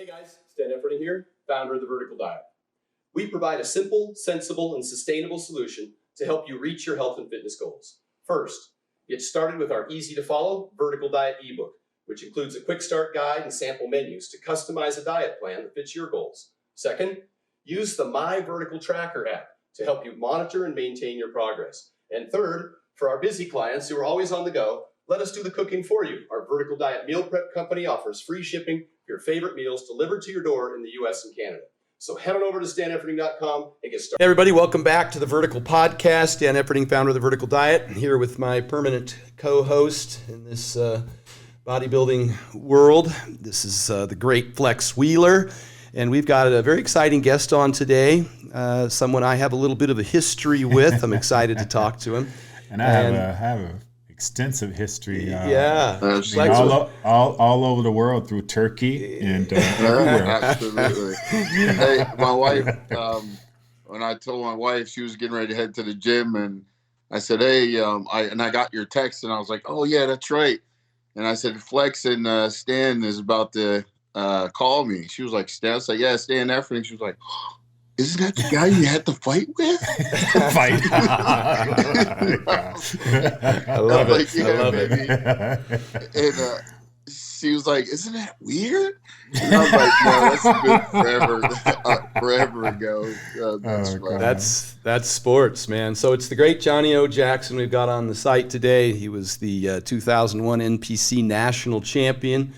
Hey guys, Stan Efferding here, founder of The Vertical Diet. We provide a simple, sensible, and sustainable solution to help you reach your health and fitness goals. First, get started with our easy-to-follow Vertical Diet ebook, which includes a quick start guide and sample menus to customize a diet plan that fits your goals. Second, use the My Vertical Tracker app to help you monitor and maintain your progress. And third, for our busy clients who are always on the go, let us do the cooking for you. Our Vertical Diet Meal Prep Company offers free shipping for your favorite meals delivered to your door in the US and Canada. So head on over to stanefferding.com and get started. Hey everybody, welcome back to the Vertical Podcast. Stan Efferding, founder of the Vertical Diet, here with my permanent co-host in this bodybuilding world. This is the great Flex Wheeler, and we've got a very exciting guest on today, someone I have a little bit of a history with. I'm excited to talk to him. And I have a extensive history. All over the world through Turkey and everywhere. Absolutely. Hey, my wife, when I told my wife she was getting ready to head to the gym, and I said, hey, I got your text, and I was like, oh yeah, that's right. And I said, Flex and Stan is about to call me. She was like, Stan? I was like, yeah, Stan Efferding. She was like, isn't that the guy you had to fight with? I love it. Like, yeah, I love it. And she was like, isn't that weird? And I was like, no, that's been forever ago. That's sports, man. So it's the great Johnnie Jackson we've got on the site today. He was the 2001 NPC national champion.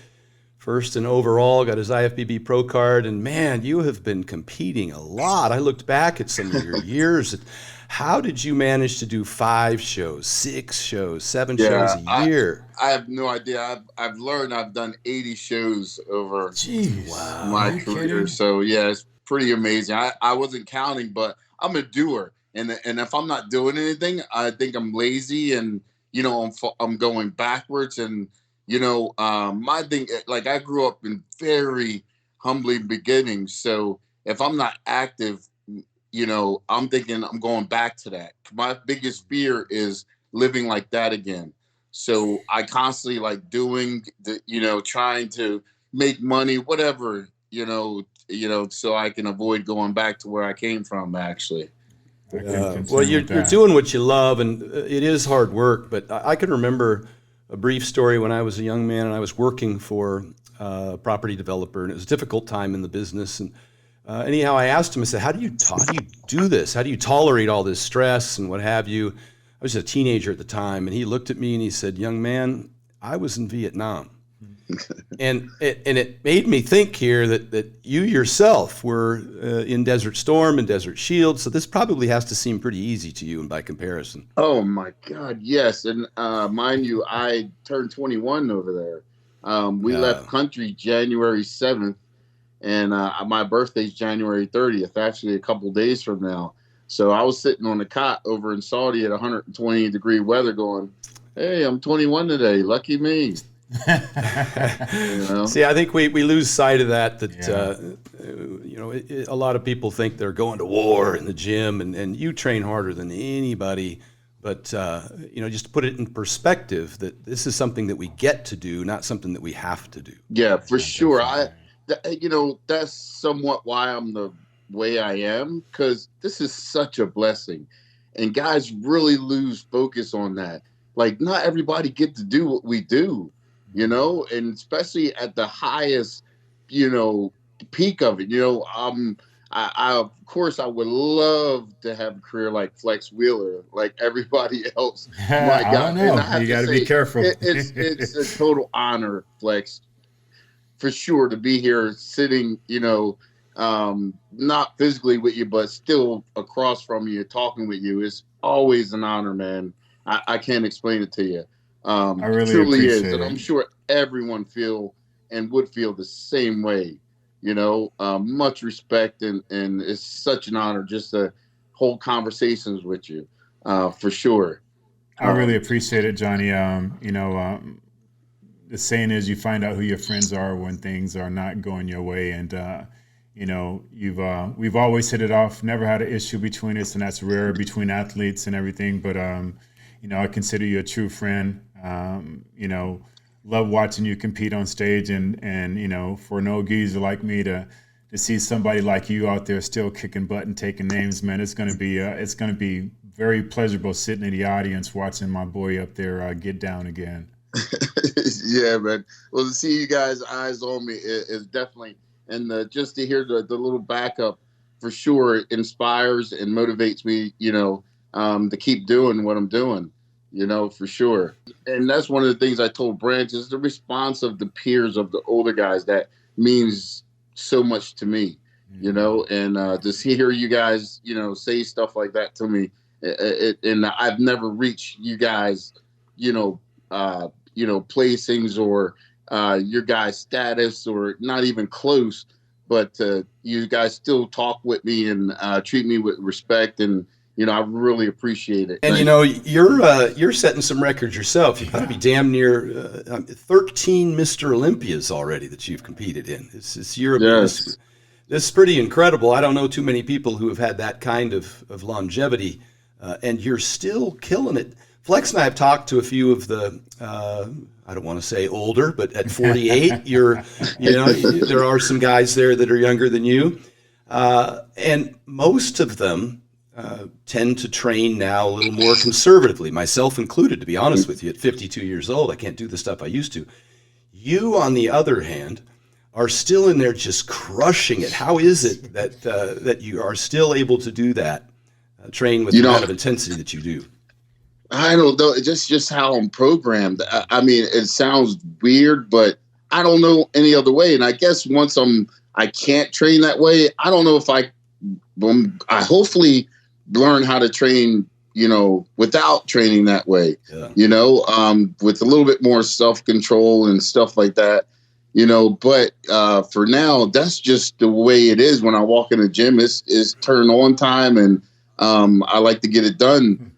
First and overall, got his IFBB pro card, and man, you have been competing a lot. I looked back at some of your years. How did you manage to do 5 shows, 6 shows, 7 shows a year? I have no idea. I've learned I've done 80 shows over my career. Kidding? So yeah, it's pretty amazing. I wasn't counting, but I'm a doer, and if I'm not doing anything, I think I'm lazy, and I'm going backwards. And my thing, like, I grew up in very humbling beginnings. So if I'm not active, I'm thinking I'm going back to that. My biggest fear is living like that again. So I constantly like doing trying to make money, whatever, so I can avoid going back to where I came from, actually. Well, you're doing what you love, and it is hard work, but I can remember a brief story when I was a young man and I was working for a property developer, and it was a difficult time in the business. And anyhow, I asked him, I said, how do you do this? How do you tolerate all this stress and what have you? I was a teenager at the time, and he looked at me and he said, young man, I was in Vietnam. and it made me think here that you yourself were in Desert Storm and Desert Shield, so this probably has to seem pretty easy to you by comparison. Oh my God, yes. And mind you, I turned 21 over there. We left country January 7th, and my birthday's January 30th, actually a couple days from now. So I was sitting on the cot over in Saudi at 120-degree weather going, hey, I'm 21 today, lucky me. See, I think we lose sight of that a lot of people think they're going to war in the gym, and you train harder than anybody, but just to put it in perspective, that this is something that we get to do, not something that we have to do. Yeah, for sure. That's somewhat why I'm the way I am, because this is such a blessing, and guys really lose focus on that. Like, not everybody get to do what we do. And especially at the highest, peak of it, of course, I would love to have a career like Flex Wheeler, like everybody else. My God, you got to be careful. It's a total honor, Flex, for sure, to be here sitting, not physically with you, but still across from you, talking with you. It's always an honor, man. I can't explain it to you. I really truly appreciate is, it. and I'm sure everyone would feel the same way. Much respect, and it's such an honor just to hold conversations with you, for sure. I really appreciate it, Johnny. The saying is, you find out who your friends are when things are not going your way, and we've always hit it off. Never had an issue between us, and that's rare between athletes and everything. But I consider you a true friend. love watching you compete on stage, and for an old geezer like me to see somebody like you out there still kicking butt and taking names, man, it's gonna be very pleasurable sitting in the audience watching my boy up there get down again. Yeah, man. Well, to see you guys' eyes on me is definitely, and just to hear the little backup for sure inspires and motivates me, to keep doing what I'm doing, for sure. And that's one of the things I told Branch is the response of the peers of the older guys that means so much to me, and to hear you guys, say stuff like that to me, and I've never reached you guys, placings or your guys' status or not even close, but you guys still talk with me and treat me with respect, and I really appreciate it. And you're setting some records yourself. You've got to be damn near 13 Mr. Olympias already that you've competed in. It's European. Yes. This is pretty incredible. I don't know too many people who have had that kind of longevity, and you're still killing it. Flex and I have talked to a few of the, I don't want to say older, but at 48, there are some guys there that are younger than you. And most of them tend to train now a little more conservatively, myself included, to be honest with you. At 52 years old, I can't do the stuff I used to. You, on the other hand, are still in there just crushing it. How is it that you are still able to do that, train with the amount of intensity that you do? I don't know. It's just how I'm programmed. I mean, it sounds weird, but I don't know any other way. And I guess once I can't train that way, I don't know if I hopefully learn how to train, without training that way, with a little bit more self-control and stuff like that, but for now, that's just the way it is. When I walk in the gym, it's turn on time, and I like to get it done.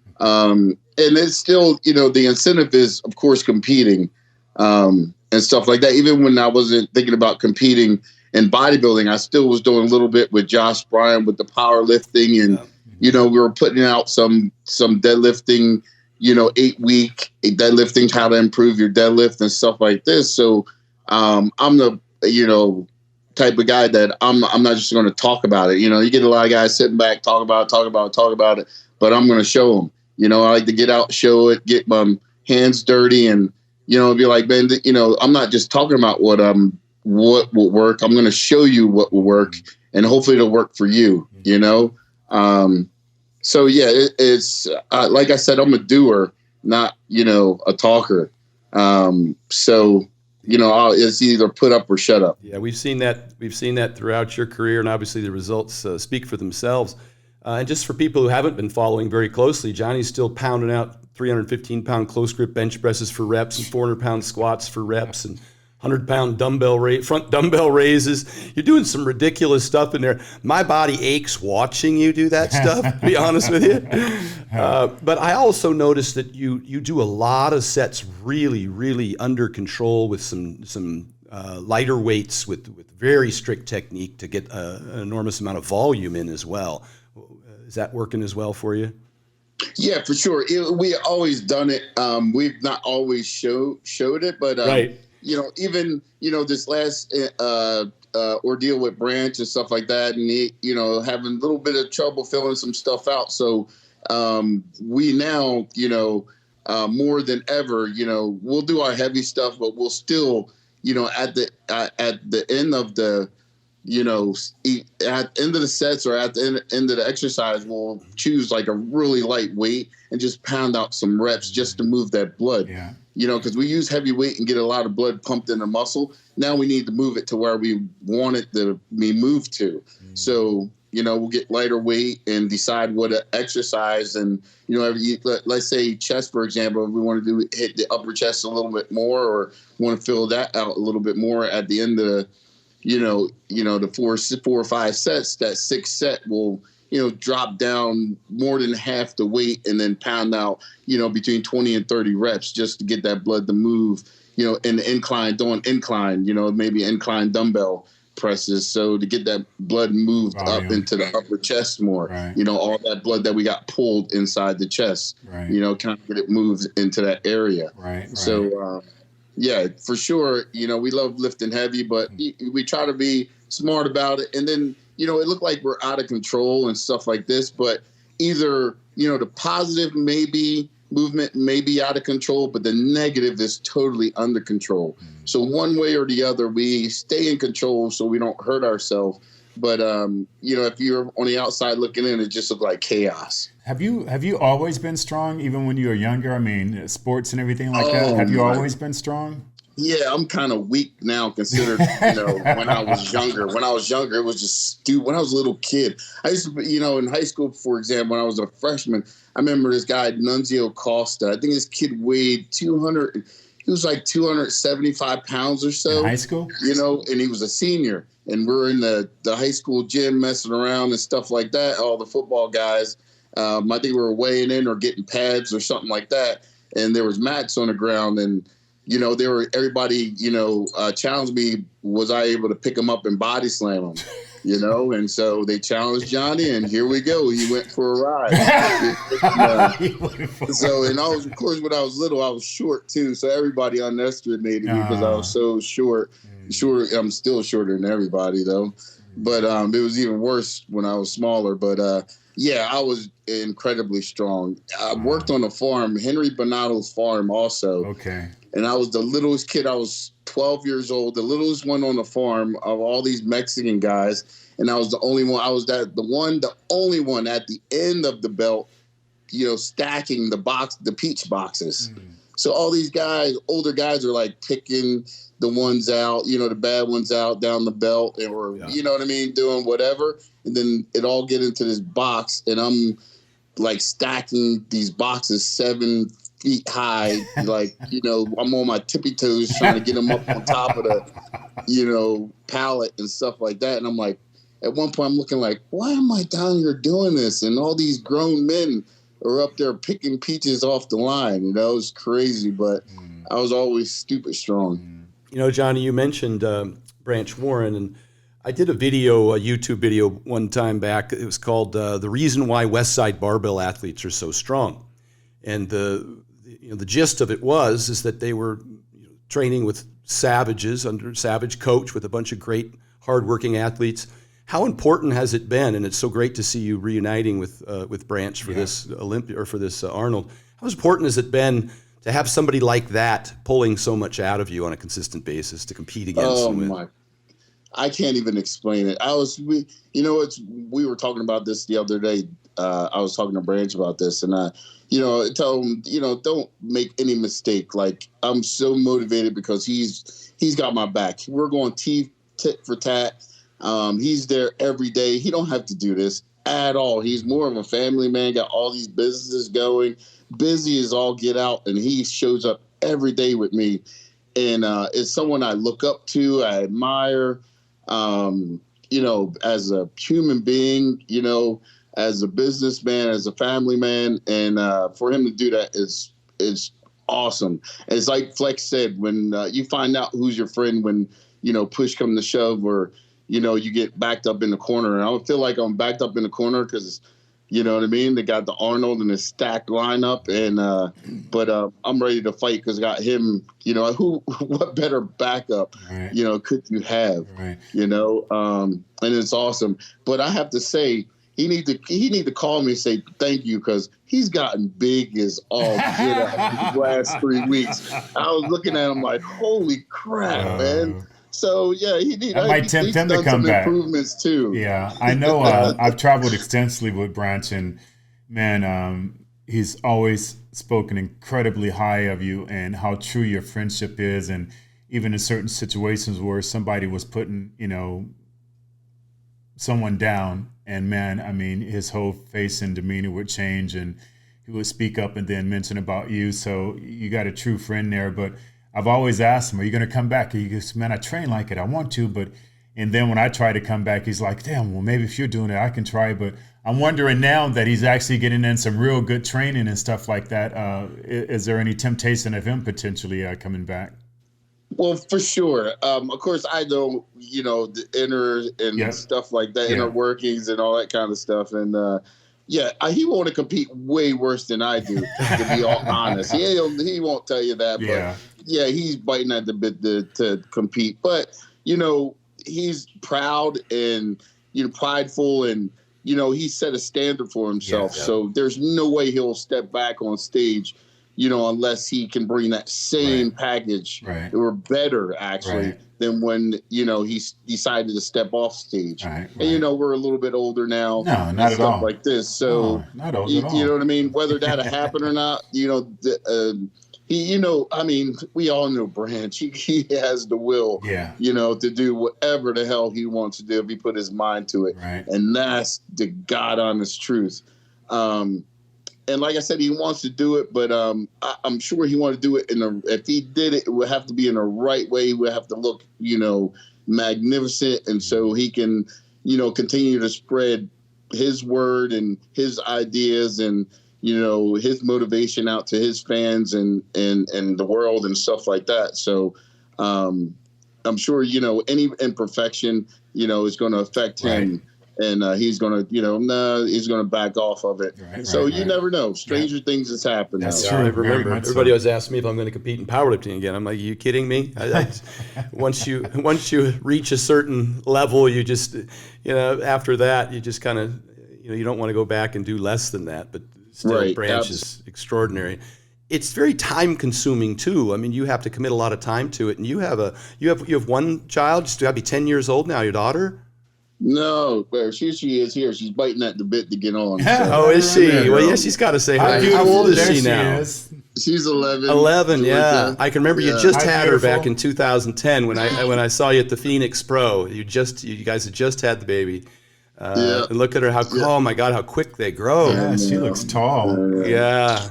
And it's still, the incentive is, of course, competing and stuff like that. Even when I wasn't thinking about competing in bodybuilding, I still was doing a little bit with Josh Bryan with the powerlifting. And, we were putting out some deadlifting, 8-week deadlifting, how to improve your deadlift and stuff like this. So I'm the, type of guy that I'm not just going to talk about it. You get a lot of guys sitting back, talk about it, but I'm going to show them. I like to get out, show it, get my hands dirty, and be like, man, I'm not just talking about what will work. I'm going to show you what will work, and hopefully it'll work for you. So yeah, it's like I said, I'm a doer, not a talker. So it's either put up or shut up. Yeah, we've seen that throughout your career, and obviously the results speak for themselves. And just for people who haven't been following very closely, Johnny's still pounding out 315-pound close grip bench presses for reps and 400-pound squats for reps and 100-pound front dumbbell raises. You're doing some ridiculous stuff in there. My body aches watching you do that stuff, to be honest with you. But I also noticed that you do a lot of sets really, really under control with some lighter weights with very strict technique to get an enormous amount of volume in as well. Is that working as well for you? Yeah, for sure. We always done it. We've not always showed it, but right. Even this last ordeal with Branch and stuff like that, and he, having a little bit of trouble filling some stuff out. So we now, more than ever, we'll do our heavy stuff, but we'll still, at the end of the at the end of the sets or at the end of the exercise, we'll choose like a really light weight and just pound out some reps just to move that blood. Yeah. Because we use heavy weight and get a lot of blood pumped in the muscle. Now we need to move it to where we want it to be moved to. So, we'll get lighter weight and decide what to exercise. And, let's say chest, for example, if we want to hit the upper chest a little bit more or want to fill that out a little bit more at the end of the, the 4 or 5 sets, that 6th set will, drop down more than half the weight and then pound out, between 20 and 30 reps just to get that blood to move, in the incline, doing incline, maybe incline dumbbell presses. So to get that blood moved up into the upper chest more, right. All that blood that we got pulled inside the chest, right. Kind of get it moved into that area. Right. So, Yeah, for sure. We love lifting heavy, but we try to be smart about it. And then, it looked like we're out of control and stuff like this, but either, the positive movement may be out of control, but the negative is totally under control. So one way or the other, we stay in control so we don't hurt ourselves. But, if you're on the outside looking in, it just looked like chaos. Have you always been strong, even when you were younger? I mean, sports and everything like that. Have you always been strong? Yeah, I'm kind of weak now considered, when I was younger. When I was younger, it was just stupid. When I was a little kid, I used to, in high school, for example, when I was a freshman, I remember this guy, Nunzio Costa. I think this kid weighed 200. He was like 275 pounds or so. In high school? And he was a senior. And we're in the high school gym messing around and stuff like that. All the football guys, I think we were weighing in or getting pads or something like that. And there was mats on the ground. And, everybody, challenged me, was I able to pick him up and body slam him? And so they challenged Johnny, and here we go. He went for a ride. And of course, when I was little, I was short too. So everybody underestimated me because I was so short. Sure, I'm still shorter than everybody though. But it was even worse when I was smaller. But I was incredibly strong. I worked on a farm, Henry Bonato's farm also. Okay. And I was the littlest kid. I was 12 years old, the littlest one on the farm of all these Mexican guys. And I was the only one. I was the only one at the end of the belt, stacking the peach boxes. So all these guys, older guys, are like picking the ones out, the bad ones out down the belt, or doing whatever. And then it all get into this box, and I'm like stacking these boxes 7 feet high, like, I'm on my tippy toes trying to get them up on top of the, pallet and stuff like that. And I'm like, at one point I'm looking like, why am I down here doing this? And all these grown men are up there picking peaches off the line. It was crazy, but I was always stupid strong. Johnny, you mentioned Branch Warren, and I did a YouTube video one time back. It was called "The Reason Why Westside Barbell Athletes Are So Strong," and the gist of it is that they were training with savages under Savage coach with a bunch of great hardworking athletes. How important has it been? And it's so great to see you reuniting with Branch for this Olympia or for this Arnold. How important has it been to have somebody like that pulling so much out of you on a consistent basis to compete against? I can't even explain it. We were talking about this the other day. I was talking to Branch about this, and I tell him, don't make any mistake. Like, I'm so motivated because he's got my back. We're going tit for tat. He's there every day. He don't have to do this at all. He's more of a family man, got all these businesses going, busy as all get out, and he shows up every day with me. And it's someone I look up to, I admire, as a human being, as a businessman, as a family man. And for him to do that is awesome. And it's like Flex said, when you find out who's your friend when, push come to shove, or, you get backed up in the corner. And I don't feel like I'm backed up in the corner because, you know what I mean? They got the Arnold and the stacked lineup. And but I'm ready to fight because I got him, what better backup, could you have, and it's awesome. But I have to say, he need to call me and say thank you, because he's gotten big as all get out these last 3 weeks. I was looking at him like, holy crap, man. So yeah, I might tempt him to come back. Improvements too. Yeah, I know. I've traveled extensively with Branch, and man, he's always spoken incredibly high of you and how true your friendship is, and even in certain situations where somebody was putting, someone down, and man, I mean, his whole face and demeanor would change, and he would speak up and then mention about you. So you got a true friend there. But I've always asked him, are you going to come back? He goes, man, I train like it. I want to. And then when I try to come back, he's like, damn, well, maybe if you're doing it, I can try. But I'm wondering now that he's actually getting in some real good training and stuff like that. Is there any temptation of him potentially coming back? Well, for sure. Of course, I know, the inner and stuff like that, inner workings and all that kind of stuff. And he want to compete way worse than I do, to be all honest. He won't tell you that, but he's biting at the bit to compete. But, he's proud and, prideful, and, he set a standard for himself. Yeah. So there's no way he'll step back on stage, unless he can bring that same package or better, actually, than when, he decided to step off stage. Right. And, we're a little bit older now. No, not at all. Like this. So, not old you, at all. you know what I mean? Whether that'll happen or not, we all know Branch. He has the will, to do whatever the hell he wants to do if he put his mind to it. Right. And that's the God honest truth. And like I said, he wants to do it, but I'm sure he wanted to do it if he did it, it would have to be in the right way. He would have to look, magnificent. And so he can, continue to spread his word and his ideas and, his motivation out to his fans and the world and stuff like that. So I'm sure, any imperfection, is going to affect him. And he's going to, he's going to back off of it. So you never know. Stranger things has happened. That's true. I remember everybody was always asking me if I'm going to compete in powerlifting again. I'm like, are you kidding me? Once you reach a certain level, you just, after that, you just kind of, you don't want to go back and do less than that. But still, Branch is extraordinary. It's very time consuming too. I mean, you have to commit a lot of time to it. And you have one child. She's got to be 10 years old now. Your daughter. No, but she is here. She's biting at the bit to get on. So. Is she? Well, yeah, she's got to say hi. How old is she now? She's 11. 11, yeah. I can remember you just had her back in 2010 when I saw you at the Phoenix Pro. You guys had just had the baby. And look at her, oh my God, how quick they grow. Yeah, she looks tall. Yeah.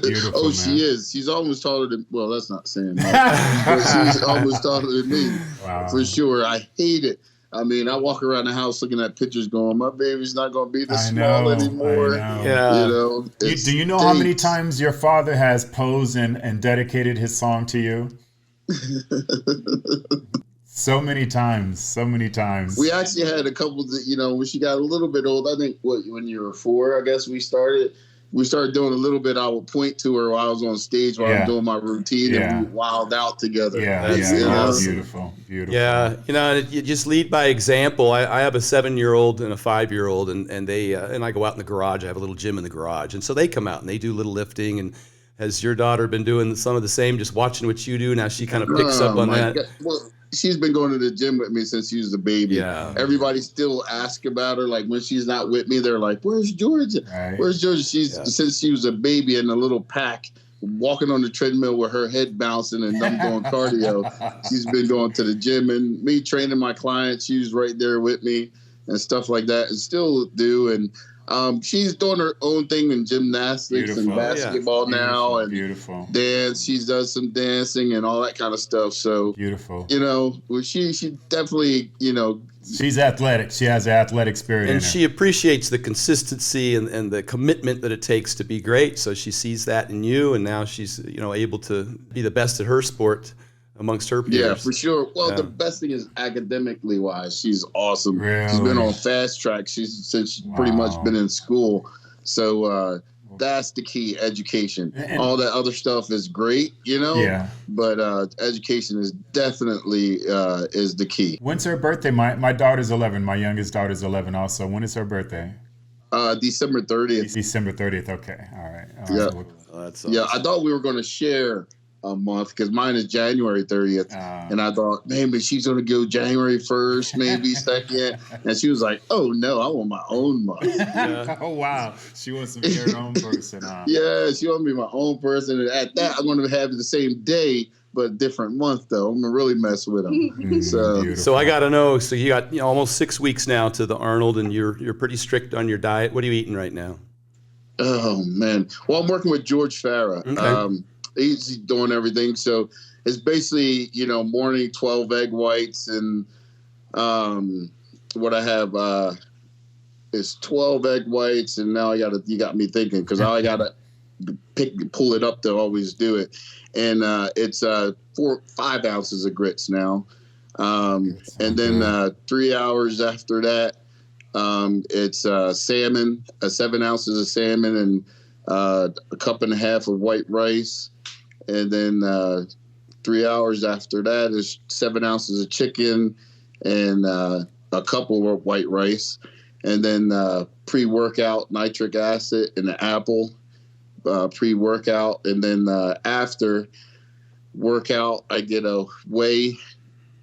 Beautiful, man. She is. She's almost taller than, well, that's not saying that. But she's almost taller than me. Wow. For sure. I hate it. I mean, I walk around the house looking at pictures going, my baby's not going to be this small anymore. I know. Yeah. Do you know how many times your father has posed and dedicated his song to you? So many times. We actually had a couple that, when she got a little bit old, I think, when you were 4, I guess we started doing a little bit. I would point to her while I was on stage while I'm doing my routine and we wild out together. Beautiful. Yeah, you just lead by example. I have a 7-year-old and a 5-year-old, and they and I go out in the garage. I have a little gym in the garage, and so they come out and they do little lifting. And has your daughter been doing some of the same, just watching what you do? Now she kind of picks up on that. God. Well, she's been going to the gym with me since she was a baby. Yeah. Everybody still asks about her. Like when she's not with me, they're like, "Where's Georgia? Right. Where's Georgia?" Since she was a baby in a little pack, walking on the treadmill with her head bouncing and I'm doing cardio. She's been going to the gym and me training my clients. She was right there with me and stuff like that, and still do. And she's doing her own thing in gymnastics and basketball now and dance. She does some dancing and all that kind of stuff. So beautiful. She definitely, she's athletic. She has athletic spirit and in her. she appreciates the consistency and the commitment that it takes to be great. So she sees that in you, and now she's able to be the best at her sport amongst her peers. Yeah, for sure. Well, the best thing is academically wise, she's awesome. Really? She's been on fast track since she's pretty much been in school. So that's the key, education. And all that other stuff is great, Yeah. But education is definitely is the key. When's her birthday? My daughter's 11. My youngest daughter's 11 also. When is her birthday? December 30th. December 30th. Okay. All right. Yeah. Oh, that's awesome. Yeah, I thought we were going to share a month because mine is January 30th. And I thought, maybe she's going to go January 1st, maybe 2nd. And she was like, oh, no, I want my own month. Yeah. Oh, wow. She wants to be her own person. Yeah, she wants to be my own person. And at that, I'm going to have it the same day, but different month, though. I'm going to really mess with them. So I got to know, so you got almost 6 weeks now to the Arnold, and you're pretty strict on your diet. What are you eating right now? Oh, man. Well, I'm working with George Farah. Okay. He's doing everything. So it's basically, morning 12 egg whites. And what I have is 12 egg whites. And now you got me thinking because I got to pull it up to always do it. And it's 5 ounces of grits now. And then 3 hours after that, it's salmon, 7 ounces of salmon and a cup and a half of white rice. and then 3 hours after that is 7 ounces of chicken and a couple of white rice, and then pre-workout nitric acid and an apple pre-workout, and then after workout I get a whey,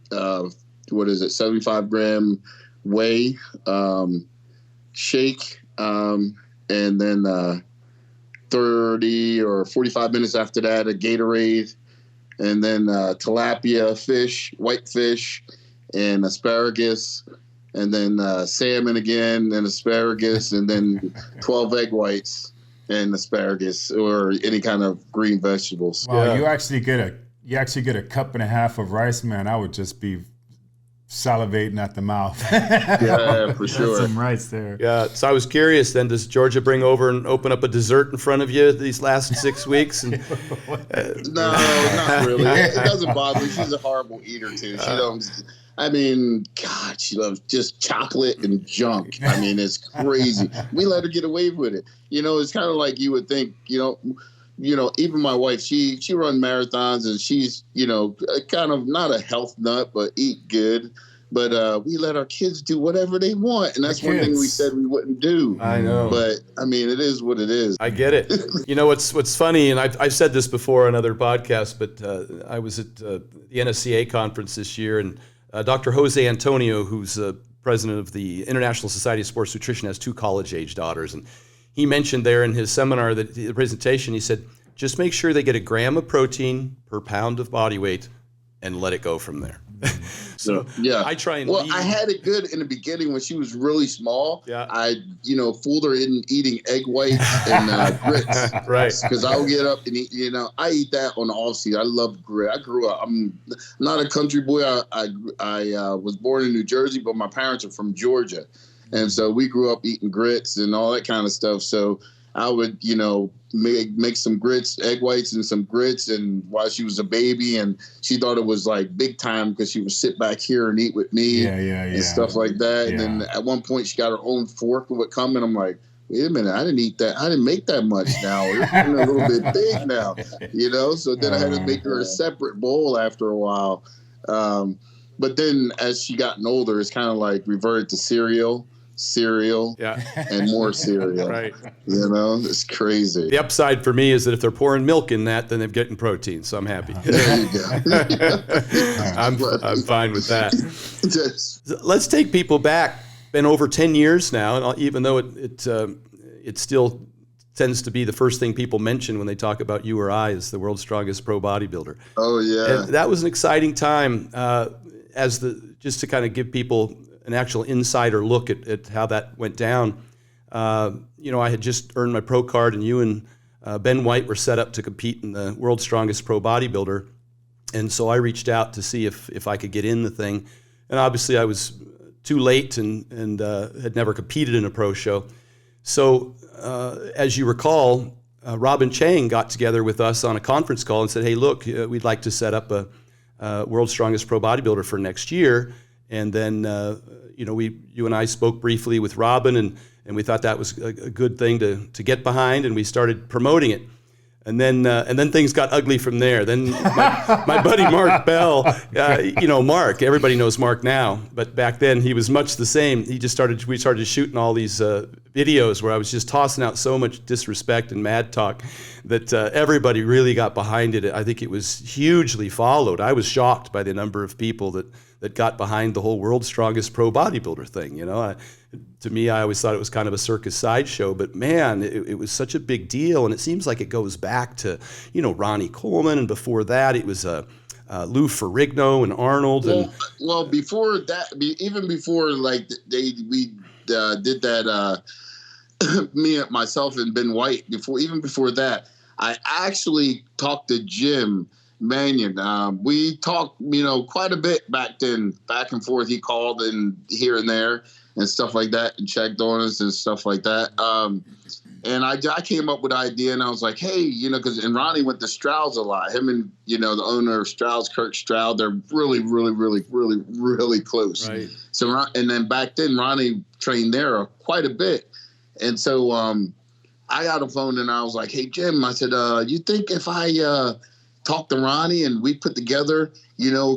75 gram whey shake, and then 30 or 45 minutes after that a Gatorade, and then tilapia fish, white fish, and asparagus, and then salmon again, and asparagus, and then 12 egg whites and asparagus or any kind of green vegetables. Wow, yeah. You actually get a cup and a half of rice, man. I would just be salivating at the mouth. Yeah, for sure. That's some rice there. Yeah. So I was curious then, does Georgia bring over and open up a dessert in front of you these last 6 weeks? And, no, not really. It doesn't bother me. She's a horrible eater too. She don't. I mean, God, she loves just chocolate and junk. I mean, it's crazy. We let her get away with it. It's kind of like you would think, even my wife, she runs marathons, and she's, kind of not a health nut, but eat good. But we let our kids do whatever they want. And that's one thing we said we wouldn't do. I know. But, I mean, it is what it is. I get it. What's funny, and I've said this before on other podcasts, but I was at the NSCA conference this year, and Dr. Jose Antonio, who's president of the International Society of Sports Nutrition, has 2 college-age daughters. And he mentioned there in his seminar, the presentation, he said, just make sure they get a gram of protein per pound of body weight and let it go from there. So yeah, I try and I had it good in the beginning when she was really small. Yeah, I fooled her in eating egg whites and grits. Right, because I'll get up and eat. I eat that on the off season. I love grit. I grew up. I'm not a country boy. I was born in New Jersey, but my parents are from Georgia, and so we grew up eating grits and all that kind of stuff. So I would, make some grits, egg whites and some grits, and while she was a baby, and she thought it was like big time because she would sit back here and eat with me and stuff like that. Yeah. And then at one point she got her own fork and would come, and I'm like, wait a minute, I didn't eat that. I didn't make that much now. It's getting a little bit big now, So then I had to make her a separate bowl after a while. But then as she gotten older, it's kind of like reverted to cereal, and more cereal. Right. It's crazy. The upside for me is that if they're pouring milk in that, then they're getting protein, so I'm happy. There you go. I'm fine with that. Let's take people back. Been over 10 years now, and even though it still tends to be the first thing people mention when they talk about you or I is the world's strongest pro bodybuilder. Oh yeah. And that was an exciting time just to kind of give people an actual insider look at how that went down. I had just earned my pro card, and you and Ben White were set up to compete in the world's strongest pro bodybuilder. And so I reached out to see if I could get in the thing. And obviously I was too late and had never competed in a pro show. So as you recall, Robin Chang got together with us on a conference call and said, hey, look, we'd like to set up a world's strongest pro bodybuilder for next year. And then, you and I spoke briefly with Robin, and we thought that was a good thing to get behind, and we started promoting it. And then things got ugly from there. Then my buddy Mark Bell, Mark, everybody knows Mark now, but back then he was much the same. We started shooting all these videos where I was just tossing out so much disrespect and mad talk that everybody really got behind it. I think it was hugely followed. I was shocked by the number of people that got behind the whole world's strongest pro bodybuilder thing. To me, I always thought it was kind of a circus sideshow, but man, it was such a big deal. And it seems like it goes back to, Ronnie Coleman. And before that, it was Lou Ferrigno and Arnold. Well, before that, even before we did that, myself and Ben White, even before that, I actually talked to Jim Mannion. We talked, quite a bit back then, back and forth. He called and here and there and stuff like that, and checked on us and stuff like that. And I came up with an idea, and I was like, hey, and Ronnie went to Stroud's a lot. Him and, the owner of Stroud's, Kirk Stroud, they're really, really, really, really, really close. Right. So, and then back then, Ronnie trained there quite a bit. And so I got a phone, and I was like, hey, Jim, I said, you think if I talked to Ronnie, and we put together,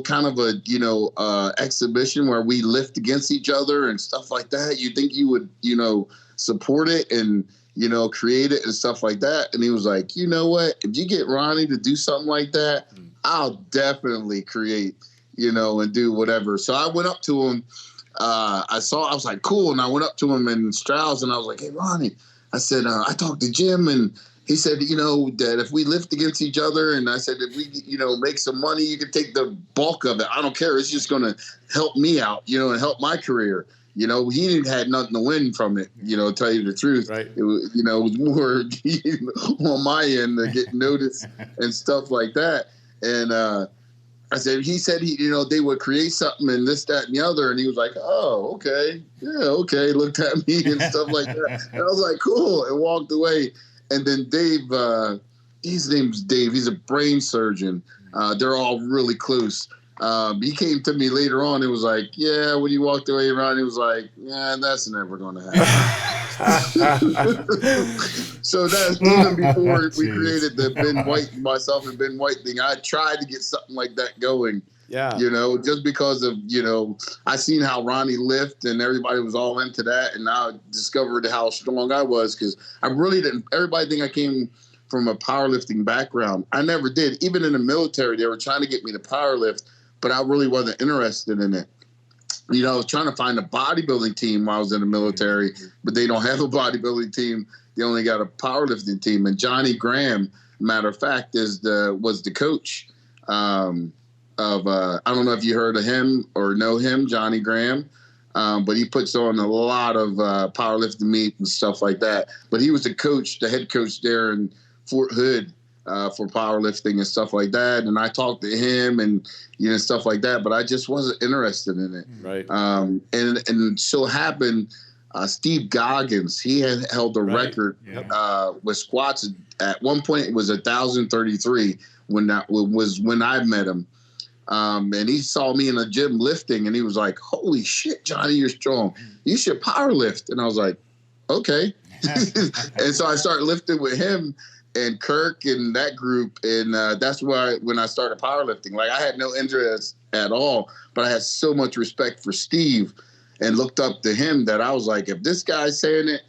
kind of a, exhibition where we lift against each other and stuff like that. You think you would, support it and, create it and stuff like that. And he was like, you know what? If you get Ronnie to do something like that, I'll definitely create, and do whatever. So I went up to him. I was like, cool. And I went up to him in Strauss and I was like, hey, Ronnie, I said, I talked to Jim and he said, that if we lift against each other, and I said, if we, make some money, you can take the bulk of it. I don't care. It's just going to help me out, and help my career. He didn't had nothing to win from it, to tell you the truth. Right. It was, it was more on my end to get noticed and stuff like that. And I said, he said, they would create something and this, that, and the other. And he was like, oh, okay. Yeah, okay. Looked at me and stuff like that. And I was like, cool. And walked away. And then Dave, his name's Dave. He's a brain surgeon. They're all really close. He came to me later on and was like, yeah, when you walked away, Ron, he was like, yeah, that's never going to happen. So that's even before we created the Ben White, myself and Ben White thing. I tried to get something like that going. Yeah. Just because of, I seen how Ronnie lift and everybody was all into that. And I discovered how strong I was because I really didn't. Everybody think I came from a powerlifting background. I never did. Even in the military, they were trying to get me to powerlift, but I really wasn't interested in it. I was trying to find a bodybuilding team while I was in the military, but they don't have a bodybuilding team. They only got a powerlifting team. And Johnny Graham, matter of fact, was the coach. I don't know if you heard of him or know him, Johnny Graham, but he puts on a lot of powerlifting meet and stuff like that. But he was the head coach there in Fort Hood for powerlifting and stuff like that. And I talked to him and stuff like that, but I just wasn't interested in it. Right. And so happened, Steve Goggins, he had held the record with squats. At one point, it was 1,033 when I met him. And he saw me in the gym lifting and he was like, holy shit, Johnny, you're strong. You should power lift. And I was like, okay. And so I started lifting with him and Kirk and that group. And that's why when I started powerlifting, like I had no interest at all, but I had so much respect for Steve and looked up to him that I was like, if this guy's saying it,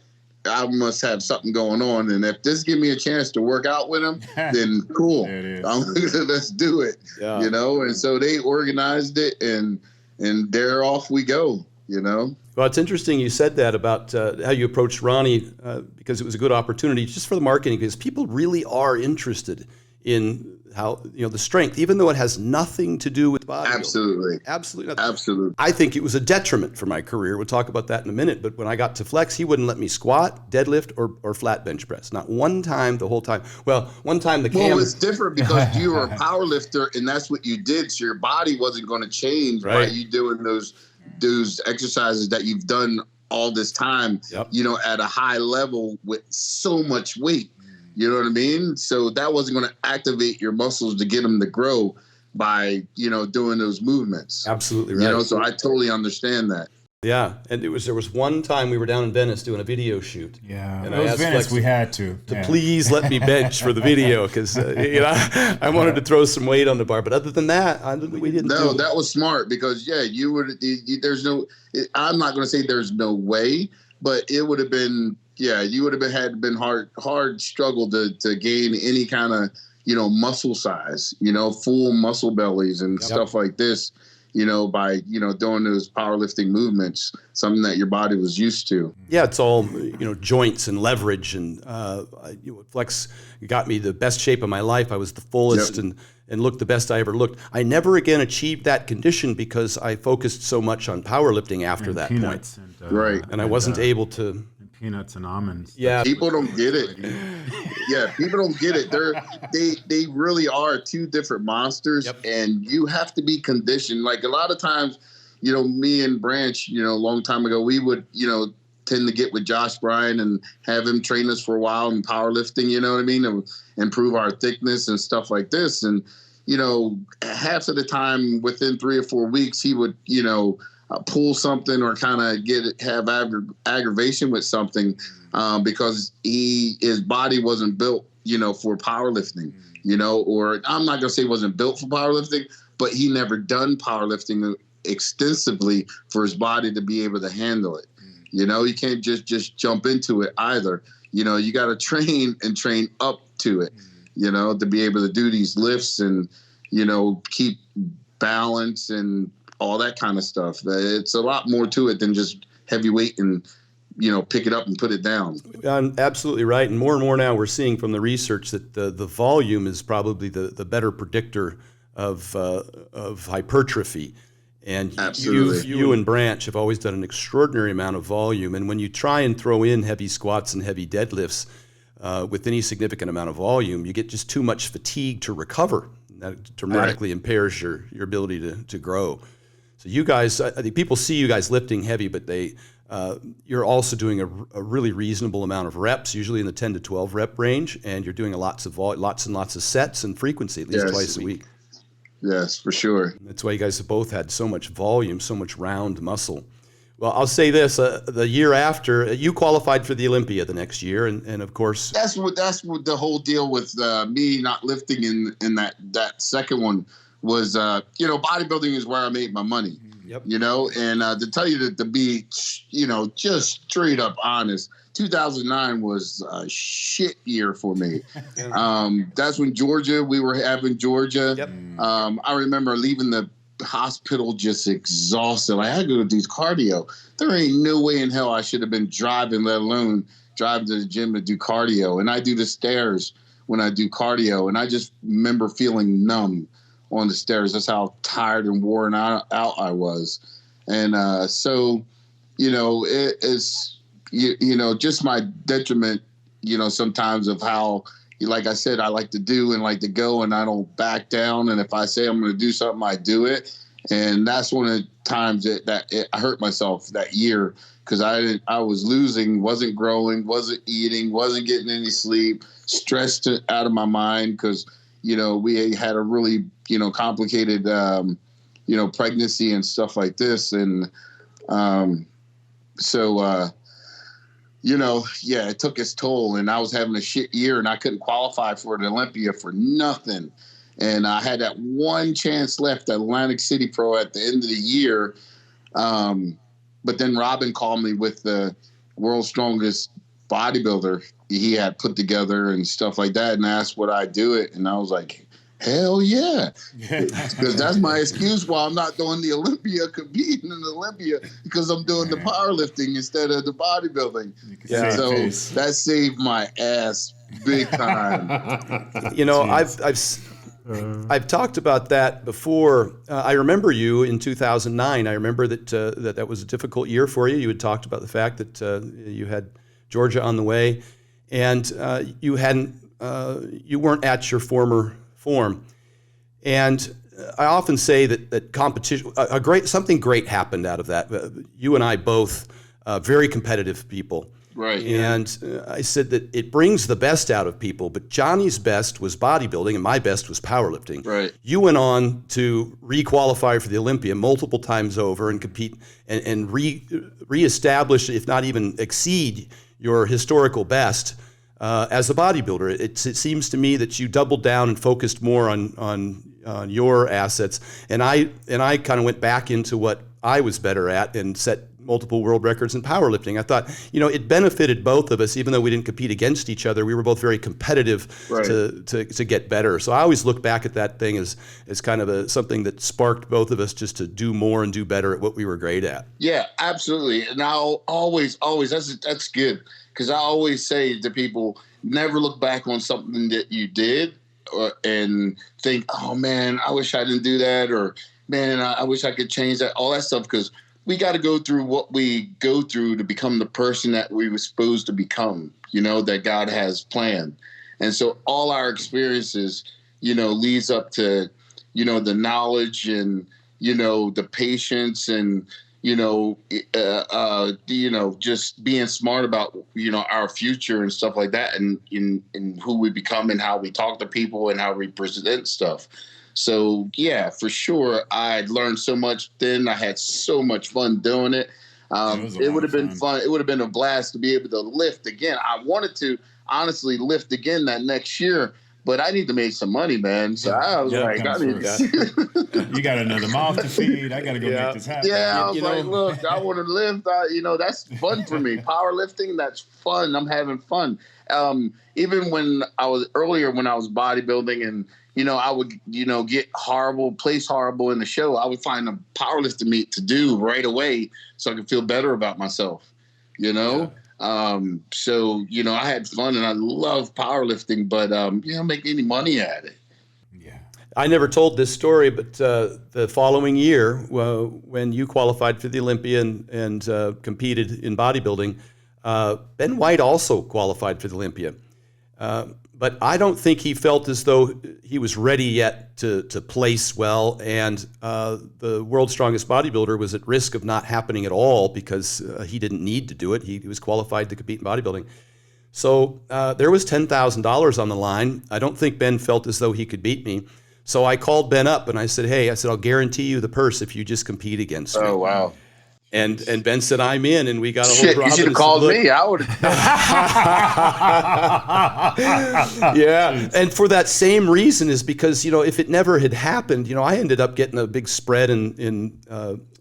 I must have something going on. And if this give me a chance to work out with him, then cool. Let's do it. Yeah. And so they organized it and there off we go, Well, it's interesting you said that about how you approached Ronnie because it was a good opportunity just for the marketing because people really are interested in how, the strength, even though it has nothing to do with bodybuilding. Absolutely nothing. I think it was a detriment for my career. We'll talk about that in a minute. But when I got to flex, he wouldn't let me squat, deadlift, or flat bench press. Not one time the whole time. Well, one time Well, it's different because you were a power lifter and that's what you did. So your body wasn't going to change by you doing those exercises that you've done all this time, at a high level with so much weight. You know what I mean? So that wasn't going to activate your muscles to get them to grow by, doing those movements. Absolutely right. So I totally understand that. Yeah, and there was one time we were down in Venice doing a video shoot. Yeah, and it was Venice. Flex we had to please let me bench for the video because I wanted to throw some weight on the bar. But other than that, we didn't. No, that was smart because you would. There's no. I'm not going to say there's no way, but it would have been. Yeah, you would have had been hard struggle to gain any kind of muscle size, full muscle bellies and stuff like this. By, doing those powerlifting movements, something that your body was used to. Yeah, it's all, joints and leverage. And Flex got me the best shape of my life. I was the fullest and looked the best I ever looked. I never again achieved that condition because I focused so much on powerlifting after that point. And I wasn't able to... Peanuts and almonds. Yeah, people don't get it. Yeah, people don't get it. They really are two different monsters, and you have to be conditioned. Like a lot of times, me and Branch, a long time ago, we would, tend to get with Josh Bryan and have him train us for a while in powerlifting. You know what I mean? And improve our thickness and stuff like this. And half of the time, within 3 or 4 weeks, he would, pull something or kind of have aggravation with something because his body wasn't built, for powerlifting. or I'm not gonna say he wasn't built for powerlifting, but he never done powerlifting extensively for his body to be able to handle it. You can't just jump into it either. You got to train up to it, to be able to do these lifts and, keep balance and all that kind of stuff. It's a lot more to it than just heavy weight and, pick it up and put it down. Absolutely right. And more now we're seeing from the research that the volume is probably the better predictor of hypertrophy. And you and Branch have always done an extraordinary amount of volume. And when you try and throw in heavy squats and heavy deadlifts with any significant amount of volume, you get just too much fatigue to recover. That dramatically impairs your ability to grow. So you guys, I think people see you guys lifting heavy, but you're also doing a really reasonable amount of reps, usually in the 10 to 12 rep range, and you're doing lots and lots of sets and frequency, at least twice a week. Yes, for sure. That's why you guys have both had so much volume, so much round muscle. Well, I'll say this: the year after, you qualified for the Olympia the next year, and of course, that's what the whole deal with me not lifting in that second one was. Bodybuilding is where I made my money. Yep. And to tell you to be, just straight up honest, 2009 was a shit year for me. That's when we were having Georgia. Yep. I remember leaving the hospital just exhausted. Like, I had to go do cardio. There ain't no way in hell I should have been driving, let alone driving to the gym to do cardio. And I do the stairs when I do cardio. And I just remember feeling numb on the stairs. That's how tired and worn out I was. And so, it's, just my detriment, sometimes of how, like I said, I like to do and like to go, and I don't back down. And if I say I'm going to do something, I do it. And that's one of the times that I hurt myself that year, because I was losing, wasn't growing, wasn't eating, wasn't getting any sleep, stressed out of my mind because, we had a really, complicated, pregnancy and stuff like this. And it took its toll, and I was having a shit year, and I couldn't qualify for the Olympia for nothing. And I had that one chance left at Atlantic City Pro at the end of the year. But then Robin called me with the world's strongest bodybuilder he had put together and stuff like that, and asked would I do it. And I was like, hell yeah. Because that's my excuse why I'm not doing the Olympia, competing in the Olympia, because I'm doing the powerlifting instead of the bodybuilding. Yeah. So that saved my ass big time. I've talked about that before. I remember you in 2009. I remember that was a difficult year for you. You had talked about the fact that you had Georgia on the way, and you weren't at your former form. And I often say that competition, something great happened out of that. You and I both very competitive people. Right. And I said that it brings the best out of people, but Johnny's best was bodybuilding and my best was powerlifting. Right. You went on to re-qualify for the Olympia multiple times over and compete and reestablish, if not even exceed, your historical best as a bodybuilder. It seems to me that you doubled down and focused more on your assets, and I kind of went back into what I was better at and set multiple world records in powerlifting. I thought, it benefited both of us, even though we didn't compete against each other. We were both very competitive to get better. So I always look back at that thing as kind of something that sparked both of us just to do more and do better at what we were great at. Yeah, absolutely. And I'll always, that's good. Because I always say to people, never look back on something that you did and think, oh man, I wish I didn't do that, or man, I wish I could change that, all that stuff. Because we got to go through what we go through to become the person that we were supposed to become, that God has planned. And so all our experiences, leads up to, the knowledge and, the patience and, just being smart about, our future and stuff like that, and in who we become and how we talk to people and how we present stuff. So, yeah, for sure, I learned so much then. I had so much fun doing it. It would have been fun. It would have been a blast to be able to lift again. I wanted to honestly lift again that next year, but I need to make some money, man. So I was like, I need you got another mouth to feed. I got to go make this happen. Yeah, I was like, look, I want to lift. That's fun for me. Powerlifting, that's fun. I'm having fun. Even when I was bodybuilding and, I would, get place horrible in the show, I would find a powerlifting meet to do right away so I could feel better about myself, So, I had fun and I love powerlifting, but, make any money at it. I never told this story, but the following year, when you qualified for the Olympia and competed in bodybuilding, Ben White also qualified for the Olympia. But I don't think he felt as though he was ready yet to place well, and the world's strongest bodybuilder was at risk of not happening at all because he didn't need to do it. He was qualified to compete in bodybuilding. So there was $10,000 on the line. I don't think Ben felt as though he could beat me. So I called Ben up and I said, I'll guarantee you the purse if you just compete against me. Oh, wow. And Ben said, I'm in, and we got a hold of Robin. You should have called me. I would have. Yeah. And for that same reason is because, if it never had happened, I ended up getting a big spread in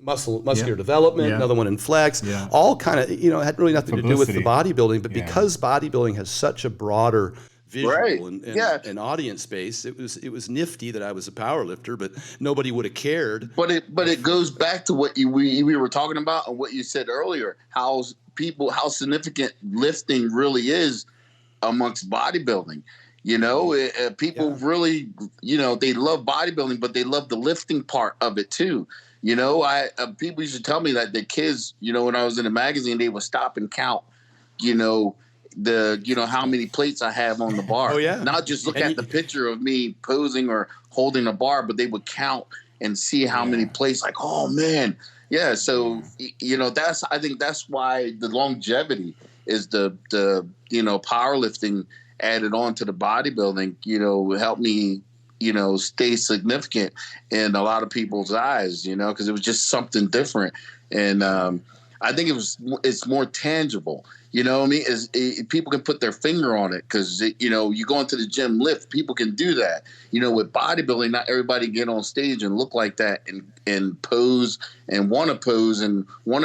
muscular development, another one in flex, all kind of, had really nothing to do with the bodybuilding. But because bodybuilding has such a broader visual and audience base, it was nifty that I was a power lifter, but nobody would have cared. But it goes back to what we were talking about and what you said earlier, how significant lifting really is amongst bodybuilding. People really, they love bodybuilding, but they love the lifting part of it too. People used to tell me that the kids, when I was in the magazine, they would stop and count, how many plates I have on the bar. Oh, yeah. Not just look at the picture of me posing or holding a bar, but they would count and see how many plates. Like, oh man, yeah. So I think that's why the longevity is the powerlifting added on to the bodybuilding. Helped me stay significant in a lot of people's eyes. Because it was just something different, and I think it's more tangible. You know what I mean? People can put their finger on it because, you go into the gym lift, people can do that. With bodybuilding, not everybody get on stage and look like that and pose and want to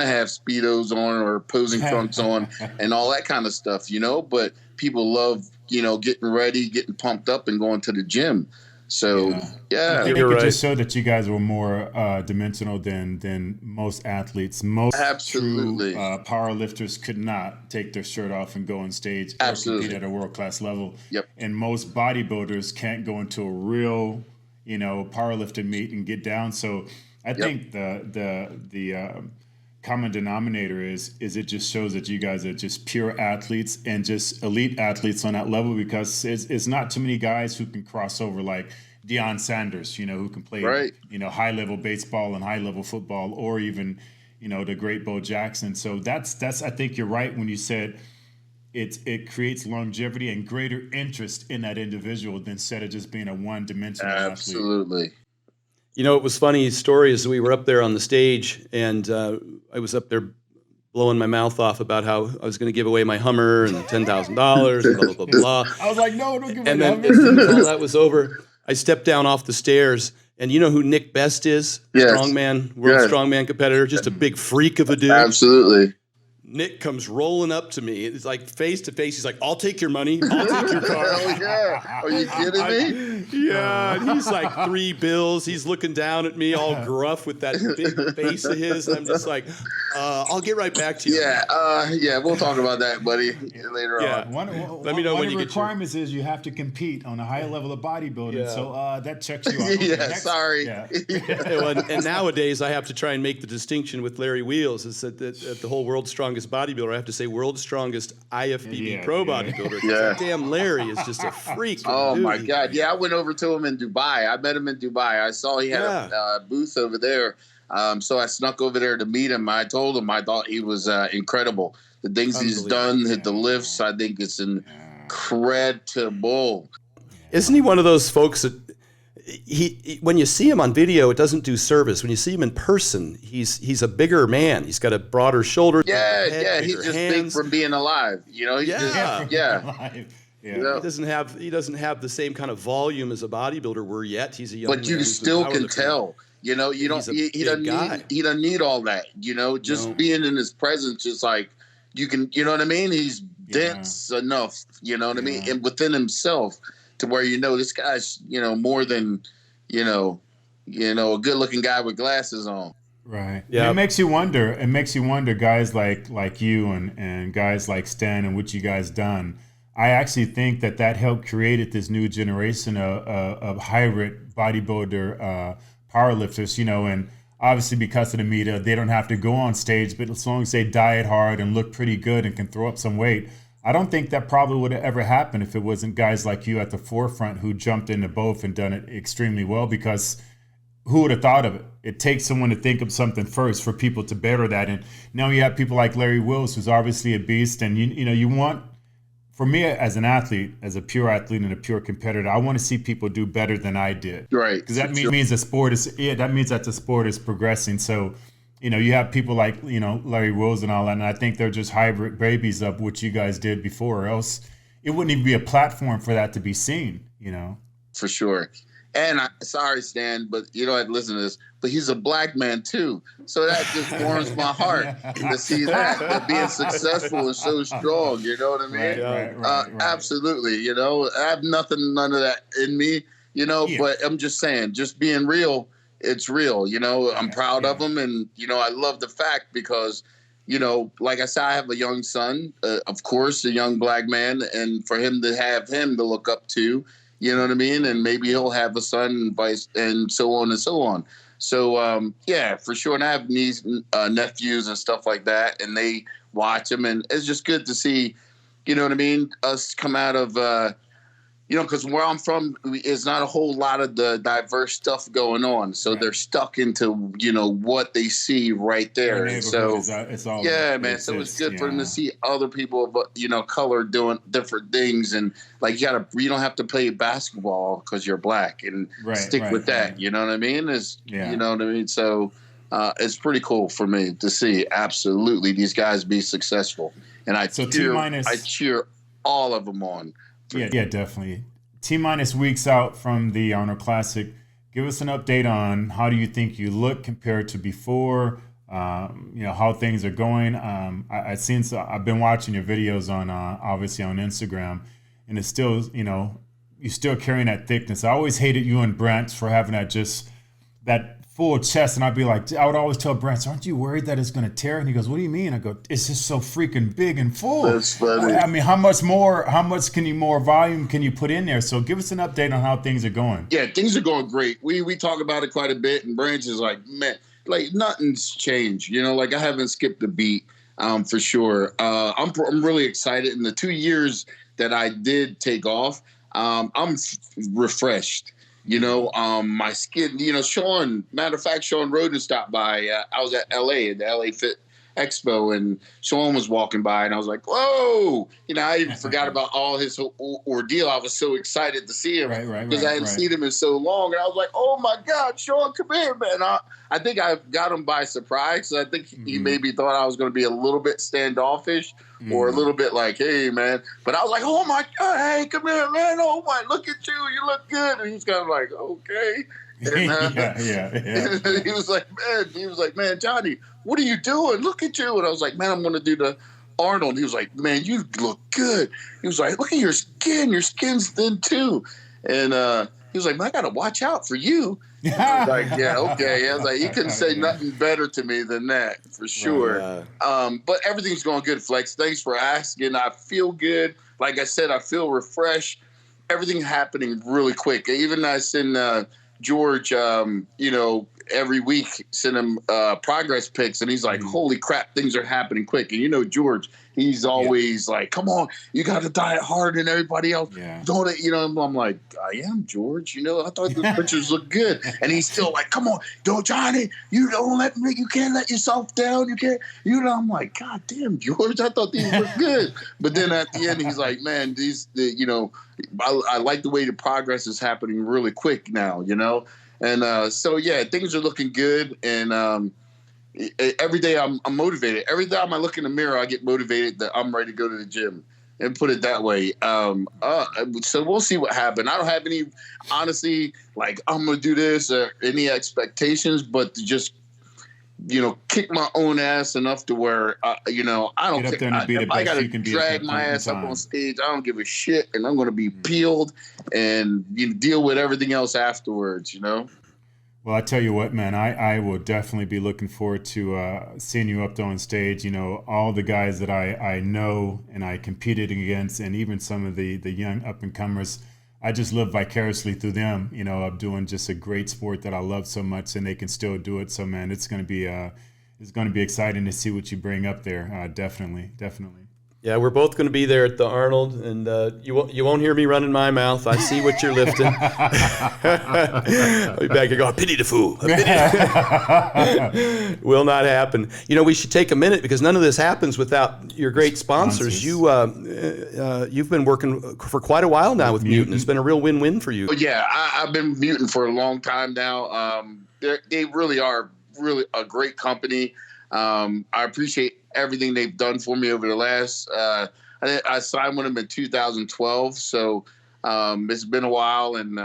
have Speedos on or posing trunks on and all that kind of stuff, But people love, getting ready, getting pumped up and going to the gym. So, I think it just showed that you guys were more dimensional than most athletes. Most Absolutely. true power lifters could not take their shirt off and go on stage or compete at a world-class level. Yep. And most bodybuilders can't go into a real, powerlifting meet and get down. So I think the common denominator is it just shows that you guys are just pure athletes and just elite athletes on that level, because it's not too many guys who can cross over like Deion Sanders, who can play, high level baseball and high level football, or even, the great Bo Jackson. So that's I think you're right when you said it creates longevity and greater interest in that individual instead of just being a one-dimensional athlete. Absolutely. It was funny story is we were up there on the stage and I was up there blowing my mouth off about how I was going to give away my Hummer and $10,000 and blah, blah, blah, blah. I was like, no, don't give away And the then Hummer. as soon as all that was over, I stepped down off the stairs, and you know who Nick Best is? Yes. Strongman, world strongman competitor, just a big freak of a dude. Absolutely. Nick comes rolling up to me. It's like face to face. He's like, I'll take your money. I'll take your car. Hell yeah. Are you kidding me? Yeah. And he's like $3 bills. He's looking down at me all gruff with that big face of his. And I'm just like, I'll get right back to you. Yeah. We'll talk about that, buddy, later on. Let me know when you get your... One of the requirements is you have to compete on a high level of bodybuilding. Yeah. So that checks you out. Okay, sorry. Yeah. And nowadays I have to try and make the distinction with Larry Wheels is that the whole world's strongest bodybuilder, I have to say world's strongest IFBB pro bodybuilder. Yeah. Damn, Larry is just a freak. Oh my God. Yeah, I went over to him in Dubai. I met him in Dubai. I saw he had a booth over there. So I snuck over there to meet him. I told him I thought he was incredible. The things he's done, the lifts, I think it's incredible. Isn't he one of those folks that he when you see him on video, it doesn't do service. When you see him in person, he's a bigger man. He's got a broader shoulder. Yeah, he's just big from being alive. He's just. Yeah. He doesn't have the same kind of volume as a bodybuilder were yet. He's a young man. But you still can tell. You know, he doesn't need all that. You know, just being in his presence is like you can. You know what I mean? He's dense enough. You know what I mean? And within himself to where this guy's more than a good-looking guy with glasses on. Right. Yeah. It makes you wonder. It makes you wonder, guys like you and guys like Stan and what you guys done. I actually think that helped created this new generation of hybrid bodybuilder powerlifters, and obviously because of the media, they don't have to go on stage, but as long as they diet hard and look pretty good and can throw up some weight, I don't think that probably would have ever happened if it wasn't guys like you at the forefront who jumped into both and done it extremely well, because who would have thought of it? It takes someone to think of something first for people to better that. And now you have people like Larry Wills, who's obviously a beast, and you want, for me as an athlete, as a pure athlete and a pure competitor, I want to see people do better than I did. Right. Because that means the sport is that the sport is progressing. So, you have people like, Larry Wills and all that, and I think they're just hybrid babies of what you guys did before, or else it wouldn't even be a platform for that to be seen, For sure. And sorry, Stan, but I'd listen to this, but he's a black man too. So that just warms my heart to see that being successful and so strong. You know what I mean? Right. Absolutely. I have none of that in me, but I'm just saying, just being real, it's real. I'm proud of him. And, I love the fact because, like I said, I have a young son, of course, a young black man, and for him to have him to look up to, you know what I mean? And maybe he'll have a son and so on and so on. So, for sure. And I have nephews and stuff like that, and they watch him. And it's just good to see, you know what I mean, us come out of, because where I'm from is not a whole lot of the diverse stuff going on. So they're stuck into, what they see right there. So, it's all man. So it's good for them to see other people of, color doing different things. And like, you don't have to play basketball because you're black and stick with that. Right. You know what I mean? You know what I mean? So it's pretty cool for me to see absolutely these guys be successful. And I cheer all of them on. Yeah, definitely. T-minus weeks out from the Arnold Classic. Give us an update on how do you think you look compared to before, how things are going. I've been watching your videos on, obviously on Instagram, and it's still, you're still carrying that thickness. I always hated you and Brent for having that full chest, and I would always tell Brent, aren't you worried that it's going to tear? And he goes, what do you mean? I go, it's just so freaking big and full. That's funny. I mean, how much more volume can you put in there? So give us an update on how things are going. Yeah, things are going great. We talk about it quite a bit, and Brent is like, man, like nothing's changed. I haven't skipped a beat, for sure. I'm really excited. In the 2 years that I did take off, I'm refreshed. My skin, Sean, matter of fact, Sean Roden stopped by. I was at LA at the LA Fit Expo, and Sean was walking by, and I was like, whoa, I even forgot about all his ordeal. I was so excited to see him because I hadn't seen him in so long. And I was like, oh my God, Sean, come here, man. I think I got him by surprise. I think he maybe thought I was going to be a little bit standoffish or a little bit like, hey, man. But I was like, oh my God, hey, come here, man. Oh my, look at you. You look good. And he's kind of like, okay. And, he was like, man, Johnny, what are you doing? Look at you. And I was like, man, I'm going to do the Arnold. He was like, man, you look good. He was like, look at your skin. Your skin's thin too. And he was like, man, I got to watch out for you. I was like, yeah, okay. I was like, you couldn't say nothing better to me than that, for sure. But everything's going good, Flex. Thanks for asking. I feel good. Like I said, I feel refreshed. Everything happening really quick. Even I send George, every week, send him progress pics, and he's like, holy crap, things are happening quick. And George, he's always like, come on, you got to diet hard and everybody else don't it. I'm like, I am, George. I thought the pictures look good. And he's still like, come on, Johnny, you can't let yourself down. You can't, I'm like, God damn, George, I thought these looked good. But then at the end, he's like, man, I like the way the progress is happening really quick now, And so, things are looking good. And every day I'm motivated. Every time I look in the mirror, I get motivated that I'm ready to go to the gym. and put it that way. So we'll see what happens. I don't have any, honestly, like I'm gonna do this or any expectations, but to just kick my own ass enough to where I don't Get up there and be the if I best gotta you can be at drag that my point in ass up time. on stage, I don't give a shit, and I'm gonna be peeled and deal with everything else afterwards. Well, I tell you what, man, I will definitely be looking forward to seeing you up there on stage. All the guys that I know and I competed against, and even some of the young up and comers, I just live vicariously through them. Of doing just a great sport that I love so much, and they can still do it. So, man, it's going to be exciting to see what you bring up there. Definitely. Yeah, we're both going to be there at the Arnold, and you won't hear me running my mouth. I see what you're lifting. I'll be back here going, pity the fool. Will not happen. We should take a minute because none of this happens without your great sponsors. You've been working for quite a while now with Mutant. It's been a real win-win for you. Yeah, I've been Mutant for a long time now. They really are really a great company. I appreciate everything they've done for me over the last. I signed with them in 2012, so it's been a while, and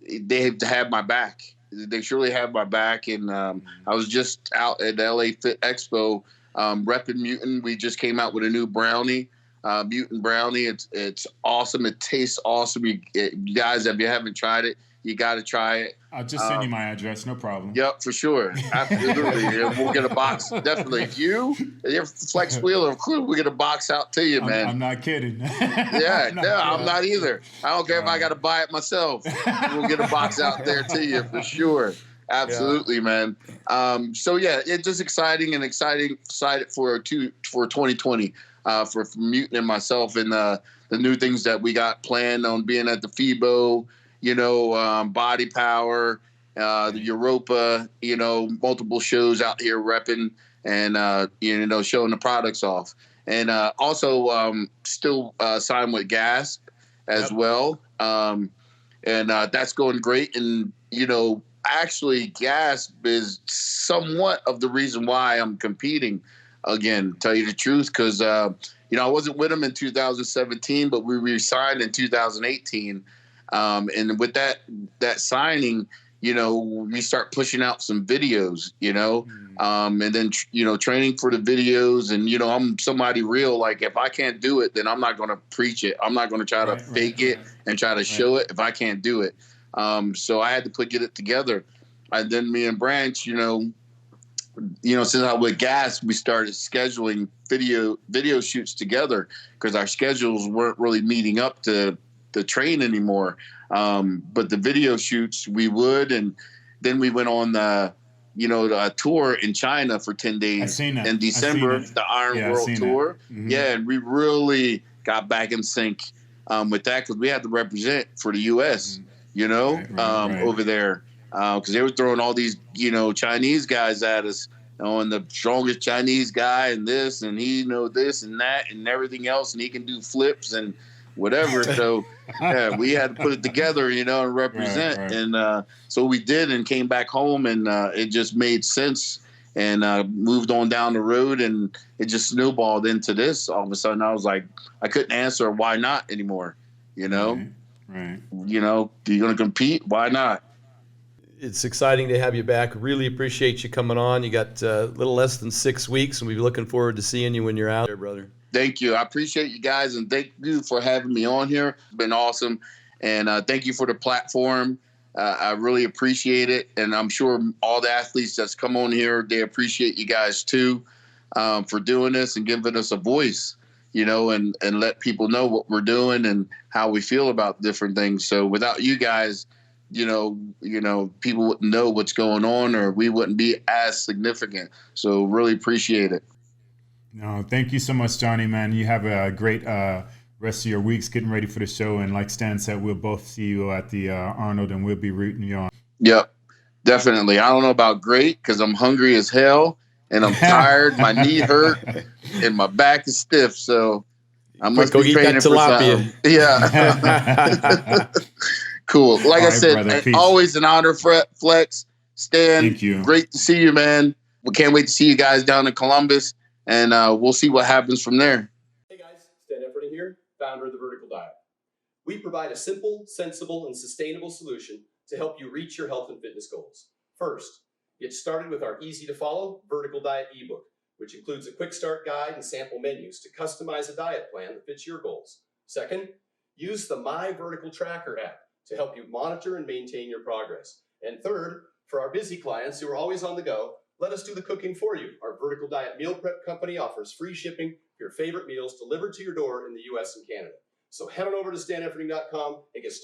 they have had my back. They surely have my back, and I was just out at the LA Fit Expo repping Mutant. We just came out with a new brownie, Mutant brownie. It's awesome. It tastes awesome. You guys, if you haven't tried it, you got to try it. I'll just send you my address, no problem. Yep, for sure. Absolutely. We'll get a box. Definitely. If you're Flex Wheeler of Kooler, we'll get a box out to you, man. I'm not kidding. I'm not either. I don't care if I got to buy it myself. We'll get a box out there to you for sure. Absolutely, man. So yeah, it's just exciting and excited for 2020 for Mutant and myself, and the new things that we got planned on being at the FIBO. Body Power, the Europa, multiple shows out here repping and, showing the products off. And also still signed with Gasp as well. And that's going great. And, actually Gasp is somewhat of the reason why I'm competing again, tell you the truth, because, I wasn't with them in 2017, but we re-signed in 2018. And with that signing, we start pushing out some videos, and then, training for the videos. And, I'm somebody real. Like, if I can't do it, then I'm not going to preach it. I'm not going to try to fake it and try to show it if I can't do it. So I had to get it together. And then me and Branch, since I was with Gas, we started scheduling video shoots together because our schedules weren't really meeting up to the train anymore. But the video shoots we would, and then we went on the tour in China for 10 days in December, the Iron World Tour. Mm-hmm. Yeah. And we really got back in sync, with that, cause we had to represent for the US, over there. Cause they were throwing all these, Chinese guys at us, and the strongest Chinese guy and this, and he this and that and everything else. And he can do flips and whatever. So yeah, we had to put it together, and represent. Right. And so we did, and came back home, and it just made sense, and moved on down the road, and it just snowballed into this. All of a sudden I was like, I couldn't answer why not anymore, Right. You're going to compete, why not? It's exciting to have you back. Really appreciate you coming on. You got a little less than 6 weeks, and we'll be looking forward to seeing you when you're out there, brother. Thank you. I appreciate you guys, and thank you for having me on here. It's been awesome. And thank you for the platform. I really appreciate it. And I'm sure all the athletes that's come on here, they appreciate you guys too, for doing this and giving us a voice, and let people know what we're doing and how we feel about different things. So without you guys, people wouldn't know what's going on, or we wouldn't be as significant. So really appreciate it. No, thank you so much, Johnny, man. You have a great rest of your weeks getting ready for the show. And like Stan said, we'll both see you at the Arnold, and we'll be rooting you on. Yep, definitely. I don't know about great, because I'm hungry as hell, and I'm tired. My knee hurt, and my back is stiff. So I must be training for something. Yeah. Cool. Like I said, brother, always an honor, Flex. Stan, thank you. Great to see you, man. We can't wait to see you guys down in Columbus. And we'll see what happens from there. Hey guys, Stan Efferding here, founder of the Vertical Diet. We provide a simple, sensible, and sustainable solution to help you reach your health and fitness goals. First, get started with our easy-to-follow Vertical Diet ebook, which includes a quick start guide and sample menus to customize a diet plan that fits your goals. Second, use the My Vertical Tracker app to help you monitor and maintain your progress. And third, for our busy clients who are always on the go, let us do the cooking for you. Our Vertical Diet Meal Prep Company offers free shipping for your favorite meals delivered to your door in the US and Canada. So head on over to stanefferding.com and get started.